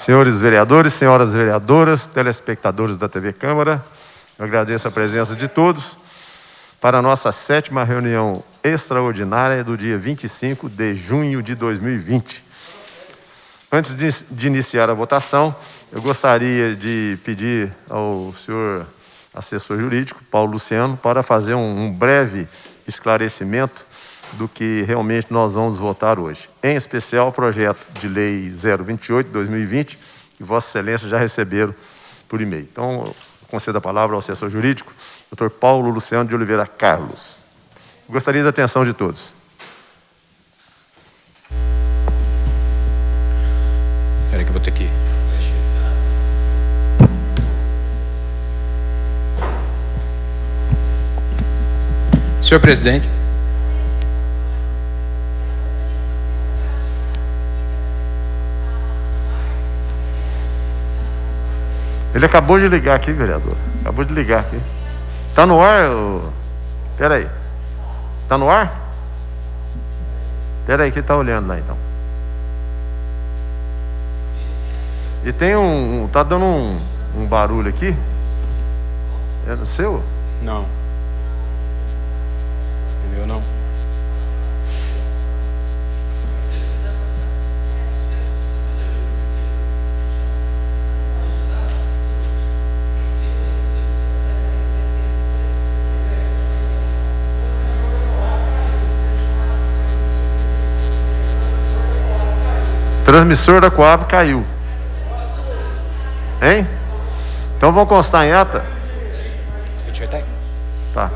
Senhores vereadores, senhoras vereadoras, telespectadores da TV Câmara, eu agradeço a presença de todos para a nossa 7ª reunião extraordinária do dia 25 de junho de 2020. Antes de iniciar a votação, eu gostaria de pedir ao senhor assessor jurídico, Paulo Luciano, para fazer um breve esclarecimento do que realmente nós vamos votar hoje. Em especial, o projeto de lei 028 de 2020, que Vossa Excelência já receberam por e-mail. Então, eu concedo a palavra ao assessor jurídico, Dr. Paulo Luciano de Oliveira Carlos. Gostaria da atenção de todos. Espera que eu vou ter que... Senhor presidente. Ele acabou de ligar aqui, vereador. Acabou de ligar aqui. Está no ar? Espera aí. Está no ar? Espera aí que ele está olhando lá, então. E tem tá dando um barulho aqui. É no seu? Não. O meu não. Transmissor da Coab caiu. Hein? Então vamos constar em ata? Tá.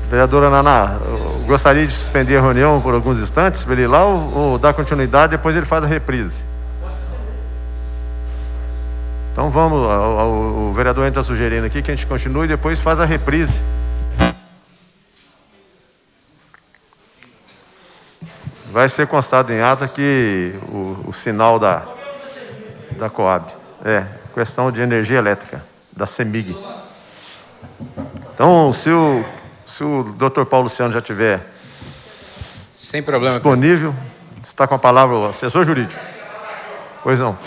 Vereadora Naná, eu gostaria de suspender a reunião por alguns instantes para ele ir lá ou dar continuidade, depois ele faz a reprise. Então vamos, o vereador está sugerindo aqui que a gente continue e depois faz a reprise. Vai ser constado em ata que o sinal da Coab. Questão de energia elétrica, da CEMIG. Então, se o Dr. Paulo Luciano já estiver sem problema, disponível, está com a palavra o assessor jurídico. Pois não.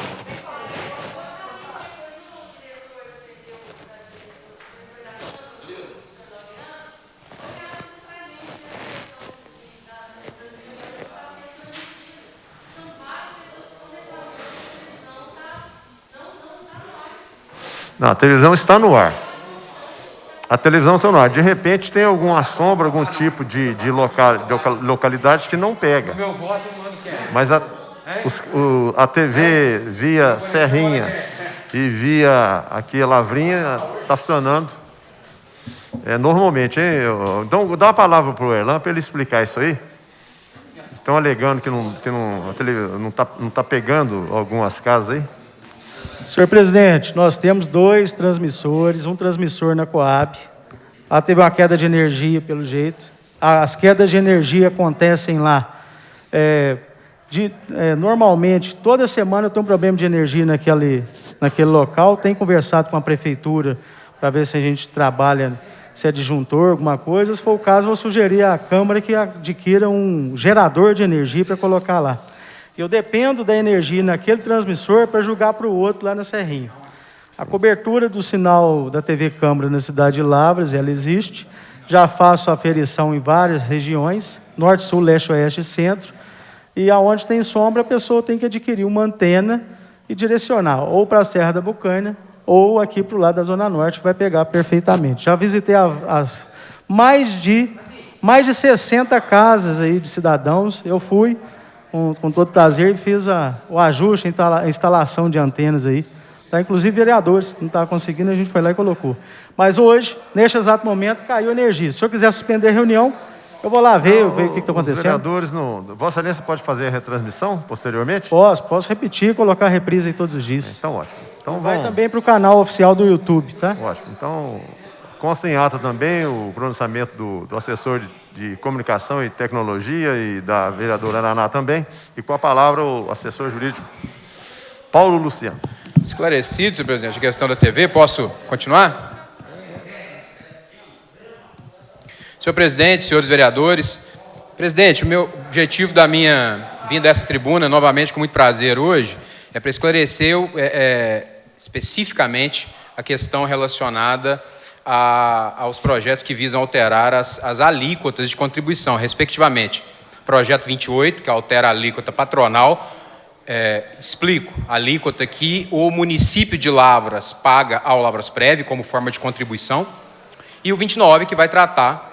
Não, a televisão está no ar. A televisão está no ar. De repente tem alguma sombra, algum tipo de localidade que não pega. Mas a TV via Serrinha e via aqui a Lavrinha está funcionando normalmente, hein? Então, dá a palavra para o Erlan para ele explicar isso aí. Estão alegando que não tá pegando algumas casas aí. Senhor presidente, nós temos 2 transmissores, um transmissor na Coab. Lá teve uma queda de energia, pelo jeito. As quedas de energia acontecem lá. Normalmente, toda semana eu tenho um problema de energia naquele local. Tenho conversado com a prefeitura para ver se a gente trabalha, se é disjuntor, alguma coisa. Se for o caso, eu vou sugerir à Câmara que adquira um gerador de energia para colocar lá. Eu dependo da energia naquele transmissor para jogar para o outro lá na Serrinha. A cobertura do sinal da TV Câmara na cidade de Lavras, ela existe. Já faço aferição em várias regiões, norte, sul, leste, oeste e centro. E aonde tem sombra, a pessoa tem que adquirir uma antena e direcionar ou para a Serra da Bucaina ou aqui para o lado da Zona Norte, que vai pegar perfeitamente. Já visitei as mais de 60 casas aí de cidadãos. Eu fui com todo prazer e fiz o ajuste, a instalação de antenas aí. Tá, inclusive vereadores, não estava conseguindo, a gente foi lá e colocou. Mas hoje, neste exato momento, caiu a energia. Se o senhor quiser suspender a reunião, eu vou lá ver o que está acontecendo. Os vereadores, Vossa Excelência pode fazer a retransmissão posteriormente? Posso repetir e colocar a reprise aí todos os dias. Então, ótimo. Então, vai também para o canal oficial do YouTube, tá? Ótimo. Então, consta em ata também o pronunciamento do assessor de comunicação e tecnologia e da vereadora Naná também. E com a palavra o assessor jurídico Paulo Luciano. Esclarecido, senhor presidente, a questão da TV, posso continuar? Senhor presidente, senhores vereadores, Presidente, o meu objetivo da minha vinda a essa tribuna, novamente com muito prazer hoje, é para esclarecer especificamente a questão relacionada aos projetos que visam alterar as alíquotas de contribuição, respectivamente. Projeto 28, que altera a alíquota patronal. Explico, a alíquota que o município de Lavras paga ao Lavrasprev como forma de contribuição. E o 29, que vai tratar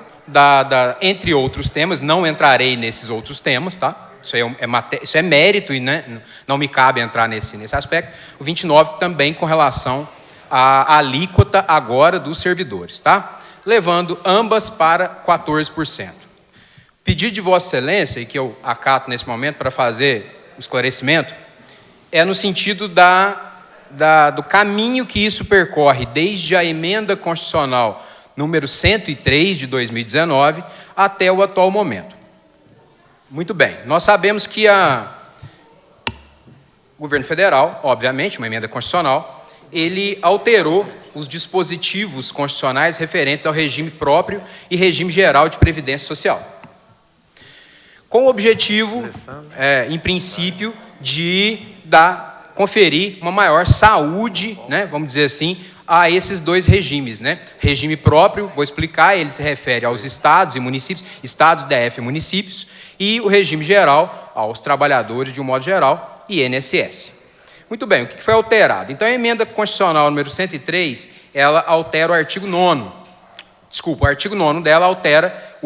entre outros temas, não entrarei nesses outros temas, tá? Isso é mérito e, né, não me cabe entrar nesse aspecto. O 29 também com relação à alíquota agora dos servidores, tá? Levando ambas para 14%. Pedido de Vossa Excelência, e que eu acato nesse momento para fazer o esclarecimento, é no sentido do caminho que isso percorre, desde a emenda constitucional número 103 de 2019 até o atual momento. Muito bem, nós sabemos que o governo federal, obviamente, uma emenda constitucional, ele alterou os dispositivos constitucionais referentes ao regime próprio e regime geral de previdência social, com o objetivo, em princípio, de conferir uma maior saúde, né, vamos dizer assim, a esses dois regimes, né? Regime próprio, vou explicar, ele se refere aos estados e municípios, estados, DF e municípios, e o regime geral aos trabalhadores de um modo geral e INSS. Muito bem, o que foi alterado? Então, a emenda constitucional número 103, ela altera o artigo 9º. Desculpa, o artigo 9º dela altera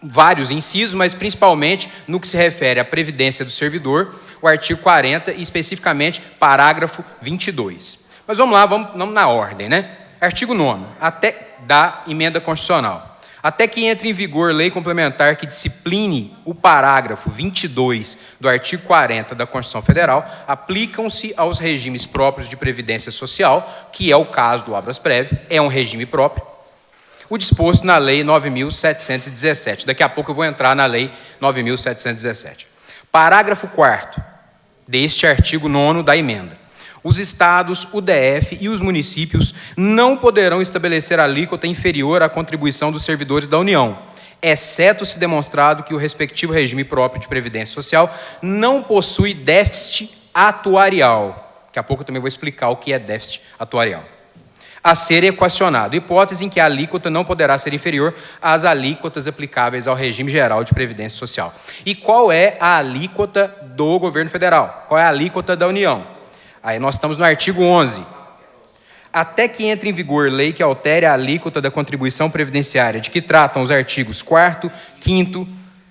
vários incisos, mas principalmente no que se refere à previdência do servidor, o artigo 40 e especificamente parágrafo 22. Mas vamos lá, vamos na ordem, né? Artigo 9º, da emenda constitucional. Até que entre em vigor lei complementar que discipline o parágrafo 22 do artigo 40 da Constituição Federal, aplicam-se aos regimes próprios de previdência social, que é o caso do Lavrasprev, é um regime próprio, o disposto na Lei 9.717. Daqui a pouco eu vou entrar na Lei 9.717. Parágrafo 4º deste artigo 9º da emenda. Os estados, o DF e os municípios não poderão estabelecer alíquota inferior à contribuição dos servidores da União, exceto se demonstrado que o respectivo regime próprio de previdência social não possui déficit atuarial. Daqui a pouco eu também vou explicar o que é déficit atuarial. A ser equacionado, hipótese em que a alíquota não poderá ser inferior às alíquotas aplicáveis ao regime geral de previdência social. E qual é a alíquota do governo federal? Qual é a alíquota da União? Aí nós estamos no artigo 11. Até que entre em vigor lei que altere a alíquota da contribuição previdenciária de que tratam os artigos 4º, 5º,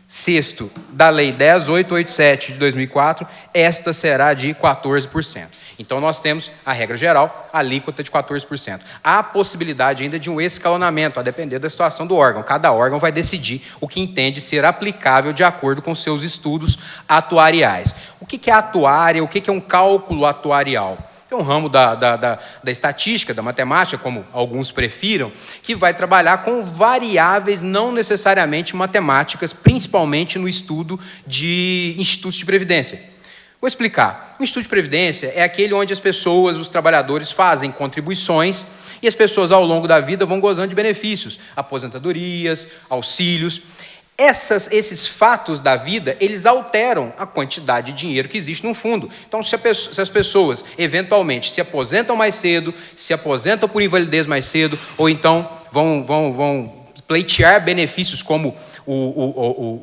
6º da Lei 10.887 de 2004, esta será de 14%. Então, nós temos a regra geral, a alíquota de 14%. Há a possibilidade ainda de um escalonamento, a depender da situação do órgão. Cada órgão vai decidir o que entende ser aplicável de acordo com seus estudos atuariais. O que é atuária? O que é um cálculo atuarial? Tem um ramo da estatística, da matemática, como alguns prefiram, que vai trabalhar com variáveis não necessariamente matemáticas, principalmente no estudo de institutos de previdência. Vou explicar. O Instituto de Previdência é aquele onde as pessoas, os trabalhadores, fazem contribuições e as pessoas, ao longo da vida, vão gozando de benefícios, aposentadorias, auxílios. Esses fatos da vida, eles alteram a quantidade de dinheiro que existe no fundo. Então, se as pessoas, eventualmente, se aposentam mais cedo, se aposentam por invalidez mais cedo, ou então vão pleitear benefícios como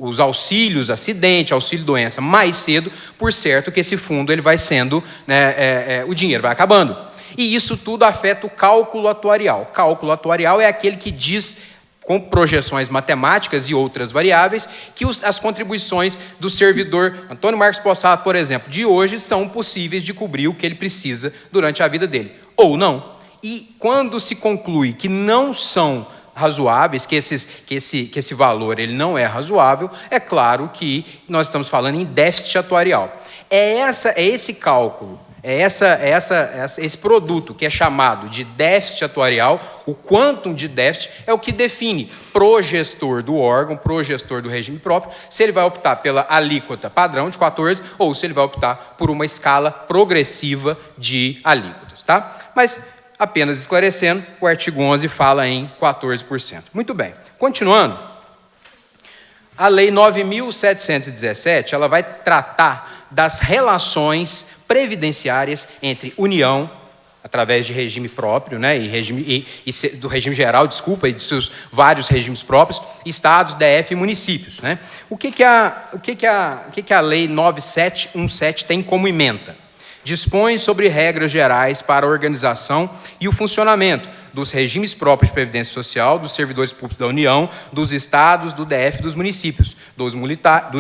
os auxílios, acidente, auxílio-doença, mais cedo, por certo que esse fundo ele vai sendo, né, o dinheiro vai acabando. E isso tudo afeta o cálculo atuarial. O cálculo atuarial é aquele que diz, com projeções matemáticas e outras variáveis, que as contribuições do servidor Antônio Marcos Possato, por exemplo, de hoje, são possíveis de cobrir o que ele precisa durante a vida dele, ou não. E quando se conclui que não são razoáveis, que esse valor ele não é razoável, é claro que nós estamos falando em déficit atuarial. É esse cálculo, esse produto que é chamado de déficit atuarial, o quantum de déficit, é o que define pro gestor do órgão, pro gestor do regime próprio, se ele vai optar pela alíquota padrão de 14% ou se ele vai optar por uma escala progressiva de alíquotas, tá? Mas, apenas esclarecendo, o artigo 11 fala em 14%. Muito bem. Continuando, A Lei 9.717, ela vai tratar das relações previdenciárias entre União, através de regime próprio, né, do regime geral, e de seus vários regimes próprios, estados, DF e municípios, né? O que a Lei 9.717 tem como ementa? Dispõe sobre regras gerais para a organização e o funcionamento dos regimes próprios de previdência social, dos servidores públicos da União, dos estados, do DF e dos municípios, dos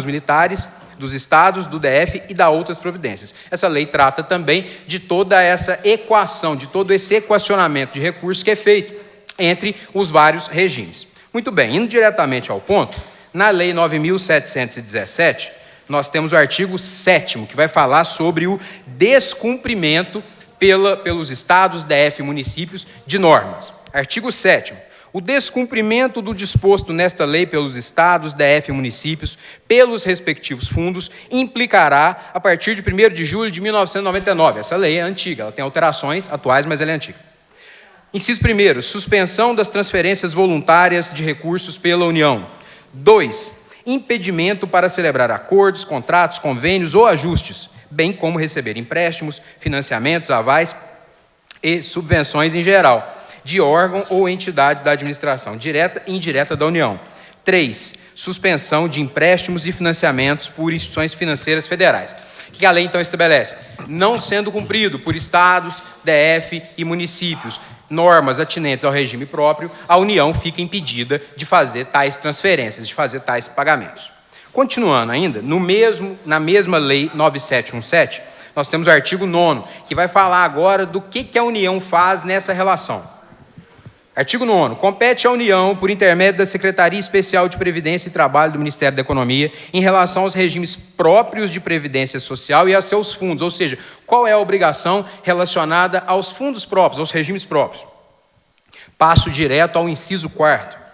militares, dos estados, do DF e da outras providências. Essa lei trata também de toda essa equação, de todo esse equacionamento de recursos que é feito entre os vários regimes. Muito bem, indo diretamente ao ponto, na Lei 9.717, nós temos o artigo 7º, que vai falar sobre o descumprimento pelos estados, DF e municípios de normas. Artigo 7º. O descumprimento do disposto nesta lei pelos estados, DF e municípios, pelos respectivos fundos, implicará a partir de 1º de julho de 1999. Essa lei é antiga, ela tem alterações atuais, mas ela é antiga. Inciso 1º, suspensão das transferências voluntárias de recursos pela União. 2, impedimento para celebrar acordos, contratos, convênios ou ajustes, bem como receber empréstimos, financiamentos, avais e subvenções em geral, de órgão ou entidade da administração, direta e indireta da União. 3, suspensão de empréstimos e financiamentos por instituições financeiras federais. O que a lei, então, estabelece? Não sendo cumprido por estados, DF e municípios, normas atinentes ao regime próprio, a União fica impedida de fazer tais transferências, de fazer tais pagamentos. Continuando ainda, na mesma Lei 9.717, nós temos o artigo 9º, que vai falar agora do que a União faz nessa relação. Artigo 9º. Compete à União, por intermédio da Secretaria Especial de Previdência e Trabalho do Ministério da Economia, em relação aos regimes próprios de previdência social e a seus fundos, ou seja, qual é a obrigação relacionada aos fundos próprios, aos regimes próprios. Passo direto ao inciso 4º.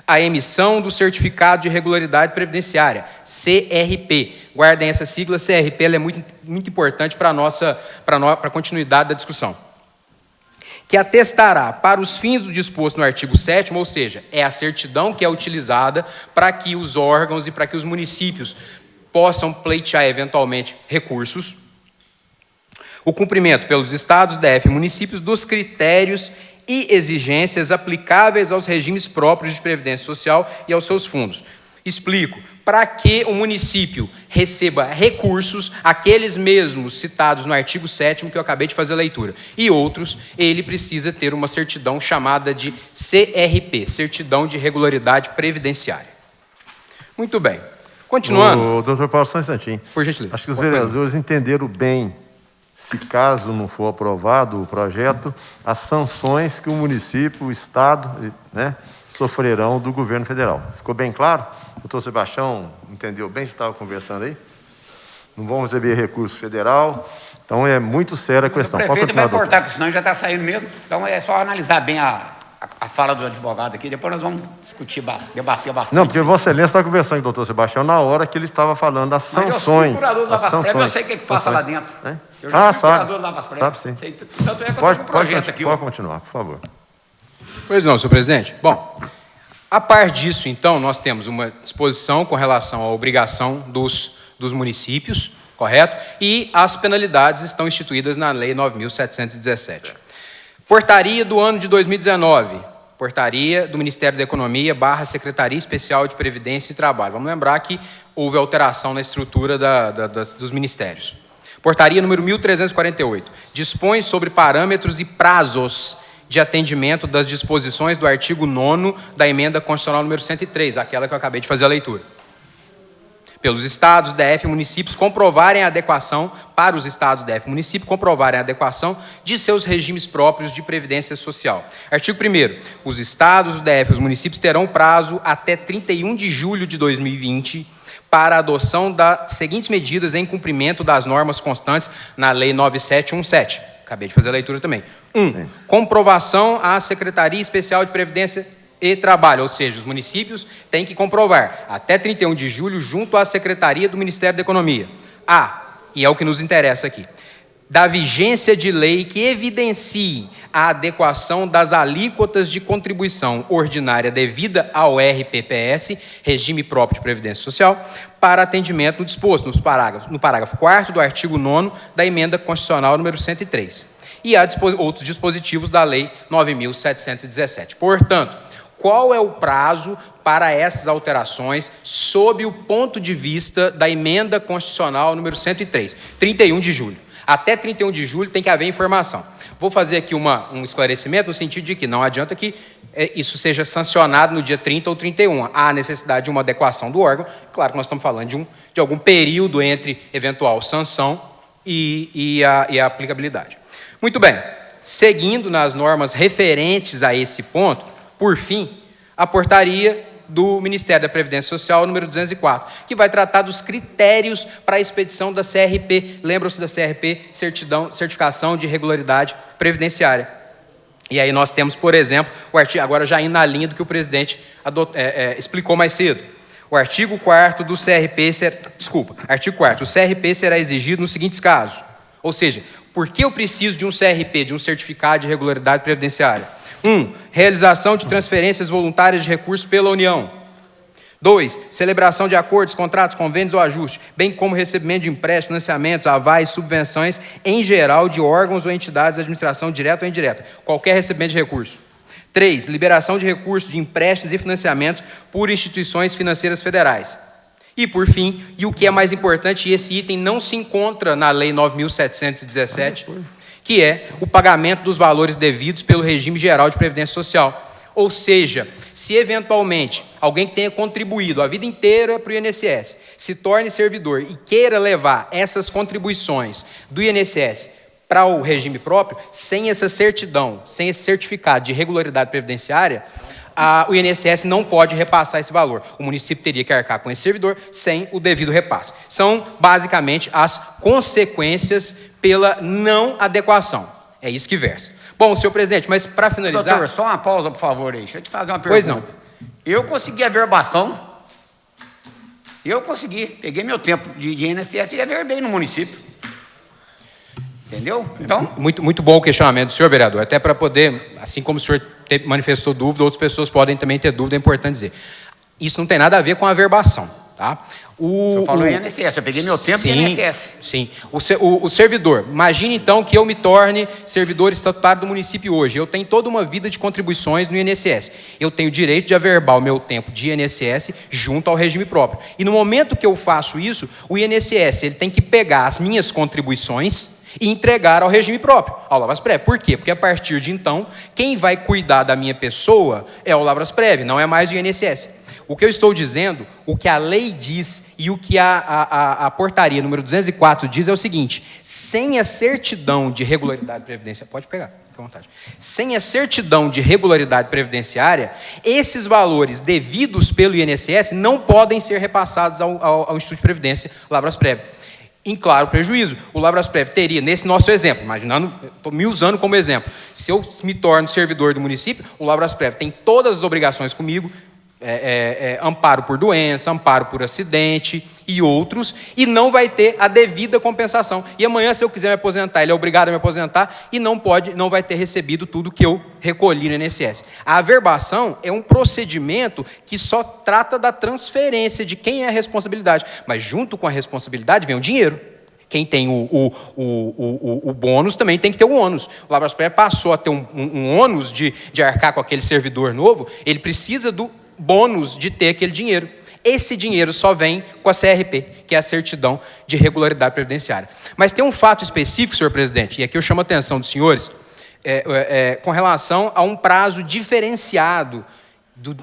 A emissão do Certificado de Regularidade Previdenciária, CRP. Guardem essa sigla, CRP, ela é muito importante para a continuidade da discussão. Que atestará para os fins do disposto no artigo 7º, ou seja, é a certidão que é utilizada para que os órgãos e para que os municípios possam pleitear eventualmente recursos, o cumprimento pelos estados, DF e municípios dos critérios e exigências aplicáveis aos regimes próprios de previdência social e aos seus fundos. Explico. Para que o município receba recursos, aqueles mesmos citados no artigo 7º que eu acabei de fazer a leitura, e outros, ele precisa ter uma certidão chamada de CRP, Certidão de Regularidade Previdenciária. Muito bem. Continuando. Doutor Paulo, só um instantinho. Por gentileza. Acho que os vereadores entenderam bem, se caso não for aprovado o projeto, as sanções que o município, o estado, né, sofrerão do governo federal. Ficou bem claro? O doutor Sebastião entendeu bem? Você estava conversando aí? Não vão receber recurso federal. Então, é muito séria a questão. O prefeito vai cortar, porque senão já está saindo mesmo. Então, é só analisar bem a fala do advogado aqui. Depois nós vamos discutir, debater bastante. Não, porque Vossa Excelência estava conversando com o doutor Sebastião na hora que ele estava falando das sanções. As sanções. Eu sei o que passa lá dentro. É? Eu já fui sabe. curador lá Sabe sim. Tanto é que eu estou com o projeto aqui. Pode continuar, por favor. Pois não, senhor presidente. Bom, a par disso, então, nós temos uma disposição com relação à obrigação dos municípios, correto? E as penalidades estão instituídas na Lei 9.717. Portaria do ano de 2019. Portaria do Ministério da Economia / Secretaria Especial de Previdência e Trabalho. Vamos lembrar que houve alteração na estrutura dos ministérios. Portaria número 1.348. Dispõe sobre parâmetros e prazos de atendimento das disposições do artigo 9º da emenda constitucional número 103, aquela que eu acabei de fazer a leitura. Pelos estados, DF e municípios comprovarem a adequação, para os estados, DF e municípios comprovarem a adequação de seus regimes próprios de previdência social. Artigo 1º. Os estados, o DF e os municípios terão prazo até 31 de julho de 2020 para a adoção das seguintes medidas em cumprimento das normas constantes na Lei 9.717. Acabei de fazer a leitura também. 1. Comprovação à Secretaria Especial de Previdência e Trabalho, ou seja, os municípios têm que comprovar até 31 de julho junto à Secretaria do Ministério da Economia. E é o que nos interessa aqui. da vigência de lei que evidencie a adequação das alíquotas de contribuição ordinária devida ao RPPS, Regime Próprio de Previdência Social, para atendimento no disposto no parágrafo 4º do artigo 9º da Emenda Constitucional número 103. E há outros dispositivos da Lei 9.717. Portanto, qual é o prazo para essas alterações sob o ponto de vista da Emenda Constitucional número 103? 31 de julho. Até 31 de julho tem que haver informação. Vou fazer aqui um esclarecimento no sentido de que não adianta que isso seja sancionado no dia 30 ou 31. Há necessidade de uma adequação do órgão. Claro que nós estamos falando de algum período entre eventual sanção e a aplicabilidade. Muito bem. Seguindo nas normas referentes a esse ponto, por fim, a portaria do Ministério da Previdência Social, número 204, que vai tratar dos critérios para a expedição da CRP. Lembram-se da CRP, Certificação de Regularidade Previdenciária. E aí nós temos, por exemplo, o artigo, agora já indo na linha do que o presidente explicou mais cedo. O artigo 4º do CRP, artigo 4º, o CRP será exigido nos seguintes casos. Ou seja, por que eu preciso de um CRP, de um Certificado de Regularidade Previdenciária? 1. Realização de transferências voluntárias de recursos pela União. 2. Celebração de acordos, contratos, convênios ou ajustes, bem como recebimento de empréstimos, financiamentos, avais, subvenções, em geral, de órgãos ou entidades de administração direta ou indireta. Qualquer recebimento de recurso. 3. Liberação de recursos de empréstimos e financiamentos por instituições financeiras federais. E, por fim, e o que é mais importante, e esse item não se encontra na Lei 9.717, que é o pagamento dos valores devidos pelo regime geral de previdência social. Ou seja, se eventualmente alguém que tenha contribuído a vida inteira para o INSS se torne servidor e queira levar essas contribuições do INSS para o regime próprio, sem essa certidão, sem esse certificado de regularidade previdenciária, o INSS não pode repassar esse valor. O município teria que arcar com esse servidor sem o devido repasse. São, basicamente, as consequências pela não adequação. É isso que versa. Bom, senhor presidente, mas para finalizar... Doutor, só uma pausa, por favor, aí. Deixa eu te fazer uma pergunta. Pois não. Eu consegui a verbação. Eu consegui. Peguei meu tempo de INSS e averbei no município. Entendeu? Então... Muito bom o questionamento do senhor, vereador. Até para poder, assim como o senhor manifestou dúvida, outras pessoas podem também ter dúvida, é importante dizer. Isso não tem nada a ver com a averbação, tá? O senhor falou INSS, eu peguei meu tempo em INSS. Sim. O servidor, imagine então que eu me torne servidor estatutário do município hoje. Eu tenho toda uma vida de contribuições no INSS. Eu tenho o direito de averbar o meu tempo de INSS junto ao regime próprio. E no momento que eu faço isso, o INSS ele tem que pegar as minhas contribuições e entregar ao regime próprio, ao Lavras-Prev. Por quê? Porque a partir de então, quem vai cuidar da minha pessoa é o Lavras-Prev, não é mais o INSS. O que eu estou dizendo, o que a lei diz e o que a portaria número 204 diz é o seguinte: sem a certidão de regularidade previdenciária, pode pegar, fica à vontade. Sem a certidão de regularidade previdenciária, esses valores devidos pelo INSS não podem ser repassados ao Instituto de Previdência Lavras-Prev. Em claro prejuízo. O Lavras-Prev teria, nesse nosso exemplo, imaginando, estou me usando como exemplo, se eu me torno servidor do município, o Lavras-Prev tem todas as obrigações comigo, amparo por doença, amparo por acidente e outros, e não vai ter a devida compensação. E amanhã, se eu quiser me aposentar, ele é obrigado a me aposentar e não vai ter recebido tudo que eu recolhi no INSS. A averbação é um procedimento que só trata da transferência de quem é a responsabilidade, mas junto com a responsabilidade vem o dinheiro. Quem tem o bônus também tem que ter o ônus. O Lavras-Prev passou a ter um ônus de arcar com aquele servidor novo, ele precisa do bônus de ter aquele dinheiro. Esse dinheiro só vem com a CRP, que é a certidão de regularidade previdenciária. Mas tem um fato específico, senhor presidente, e aqui eu chamo a atenção dos senhores, com relação a um prazo diferenciado,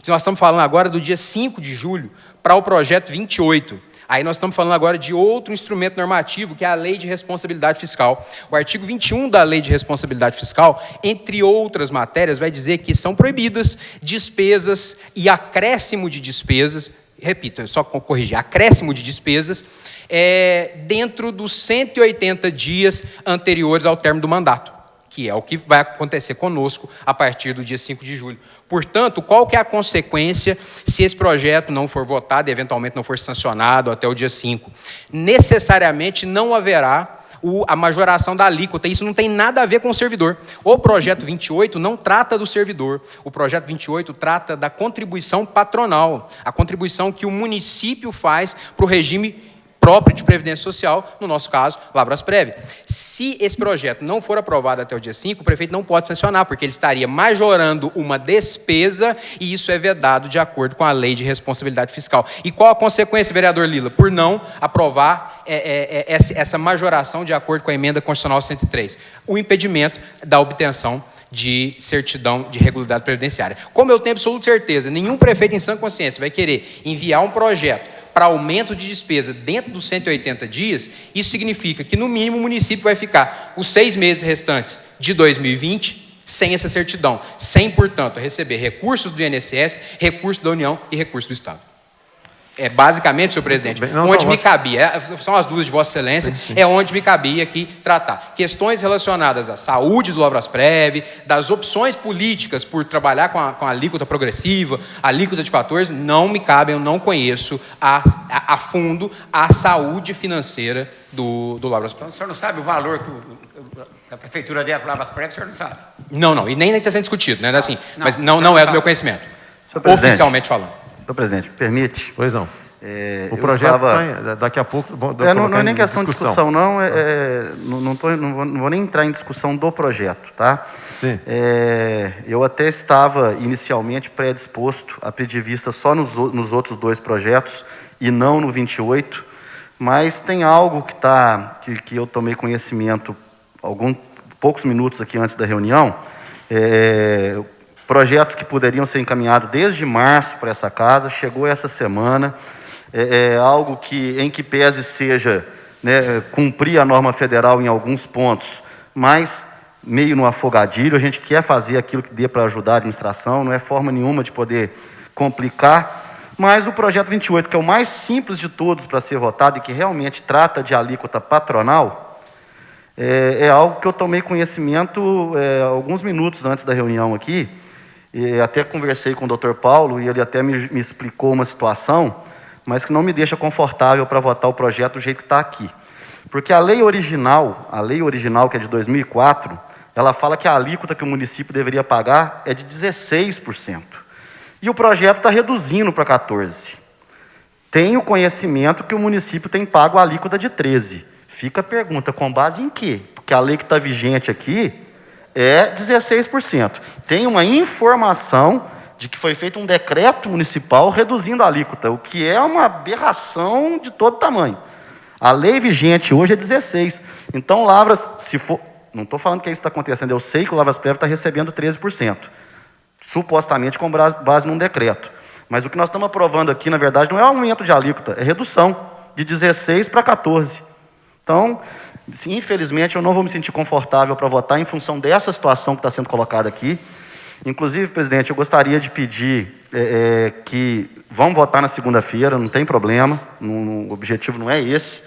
nós estamos falando agora do dia 5 de julho, para o projeto 28. Aí nós estamos falando agora de outro instrumento normativo, que é a Lei de Responsabilidade Fiscal. O artigo 21 da Lei de Responsabilidade Fiscal, entre outras matérias, vai dizer que são proibidas despesas e acréscimo de despesas, repito, só corrigir, acréscimo de despesas, dentro dos 180 dias anteriores ao término do mandato, que é o que vai acontecer conosco a partir do dia 5 de julho. Portanto, qual que é a consequência se esse projeto não for votado e eventualmente não for sancionado até o dia 5? Necessariamente não haverá a majoração da alíquota. Isso não tem nada a ver com o servidor. O projeto 28 não trata do servidor. O projeto 28 trata da contribuição patronal, a contribuição que o município faz para o regime próprio de previdência social, no nosso caso, Labrasprev. Se esse projeto não for aprovado até o dia 5, o prefeito não pode sancionar, porque ele estaria majorando uma despesa e isso é vedado de acordo com a lei de responsabilidade fiscal. E qual a consequência, vereador Lila? Por não aprovar essa majoração de acordo com a emenda constitucional 103. O impedimento da obtenção de certidão de regularidade previdenciária. Como eu tenho absoluta certeza, nenhum prefeito em sã consciência vai querer enviar um projeto para aumento de despesa dentro dos 180 dias, isso significa que, no mínimo, o município vai ficar os 6 meses restantes de 2020 sem essa certidão, sem, portanto, receber recursos do INSS, recursos da União e recursos do Estado. É basicamente, senhor presidente, onde me cabia, são as dúvidas de Vossa Excelência, é onde me cabia aqui tratar. Questões relacionadas à saúde do Lavrasprev, das opções políticas por trabalhar com a alíquota progressiva, a alíquota de 14, não me cabem, eu não conheço a fundo a saúde financeira do Lavrasprev. Então o senhor não sabe o valor que a prefeitura der para o Lavrasprev, o senhor não sabe? Não, e nem está sendo discutido, né? Assim, mas não é do meu conhecimento, oficialmente falando. Senhor presidente, permite? Pois não. O projeto daqui a pouco... Não é nem questão de discussão, não. Não vou nem entrar em discussão do projeto, tá? Sim. Eu até estava inicialmente predisposto a pedir vista só nos outros 2 projetos e não no 28, mas tem algo que eu tomei conhecimento poucos minutos aqui antes da reunião, projetos que poderiam ser encaminhados desde março para essa casa, chegou essa semana, algo em que pese seja, né, cumprir a norma federal em alguns pontos, mas meio no afogadilho, a gente quer fazer aquilo que dê para ajudar a administração, não é forma nenhuma de poder complicar, mas o projeto 28, que é o mais simples de todos para ser votado e que realmente trata de alíquota patronal, é algo que eu tomei conhecimento alguns minutos antes da reunião aqui, e até conversei com o Dr. Paulo e ele até me explicou uma situação, mas que não me deixa confortável para votar o projeto do jeito que está aqui. Porque a lei original, que é de 2004, ela fala que a alíquota que o município deveria pagar é de 16%. E o projeto está reduzindo para 14%. Tenho conhecimento que o município tem pago a alíquota de 13%. Fica a pergunta, com base em quê? Porque a lei que está vigente aqui é 16%. Tem uma informação de que foi feito um decreto municipal reduzindo a alíquota, o que é uma aberração de todo tamanho. A lei vigente hoje é 16%. Então, Lavras, se for... Não estou falando que isso está acontecendo, eu sei que o Lavrasprev está recebendo 13%, supostamente com base num decreto. Mas o que nós estamos aprovando aqui, na verdade, não é aumento de alíquota, é redução de 16% para 14%. Então, infelizmente, eu não vou me sentir confortável para votar em função dessa situação que está sendo colocada aqui. Inclusive, presidente, eu gostaria de pedir que vamos votar na segunda-feira, não tem problema, o objetivo não é esse,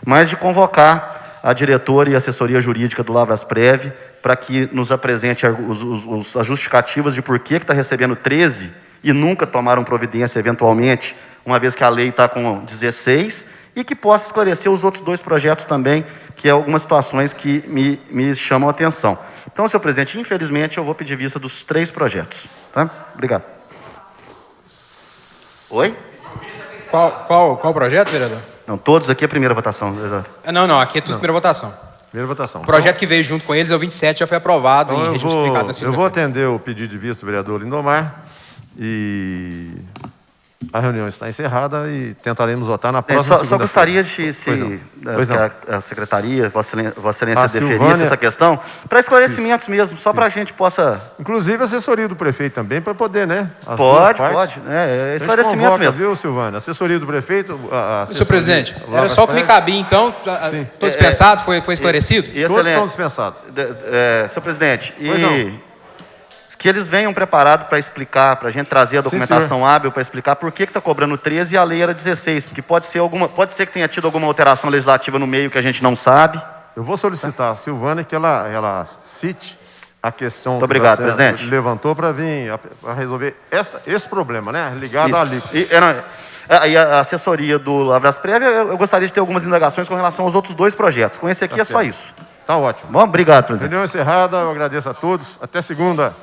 mas de convocar a diretora e a assessoria jurídica do Lavrasprev para que nos apresente as justificativas de por que está recebendo 13% e nunca tomaram providência, eventualmente, uma vez que a lei está com 16%, e que possa esclarecer os outros 2 projetos também, que é algumas situações que me chamam a atenção. Então, senhor presidente, infelizmente, eu vou pedir vista dos 3 projetos. Tá? Obrigado. Oi? Qual projeto, vereador? Não, todos aqui é a primeira votação, vereador. Não, aqui é tudo primeira votação. Primeira votação. O projeto que veio junto com eles é o 27, já foi aprovado então, em regime explicado na segunda-feira. Eu vou atender o pedido de vista do vereador Lindomar e a reunião está encerrada e tentaremos votar na próxima segunda-feira. Só gostaria de que a secretaria, Vossa Excelência deferisse essa questão, para esclarecimentos mesmo, só para a gente possa... Inclusive a assessoria do prefeito também, para poder, né? Pode, esclarecimentos mesmo. Viu, Silvana? Assessoria do prefeito... Senhor presidente, era só o que me cabia, então, estou dispensado, foi esclarecido? Todos estão dispensados. Senhor presidente, que eles venham preparados para explicar, para a gente trazer a documentação hábil para explicar por que está cobrando 13 e a lei era 16, porque pode ser que tenha tido alguma alteração legislativa no meio que a gente não sabe. Eu vou solicitar a Silvana que ela cite a questão muito obrigado, presidente. Levantou para vir a resolver esse problema, né? Ligado à alíquota. E a assessoria do Lavras Prévia, eu gostaria de ter algumas indagações com relação aos outros 2 projetos. Com esse aqui Tá é só certo. isso. Tá ótimo. Bom, obrigado, presidente. Reunião encerrada, eu agradeço a todos. Até segunda.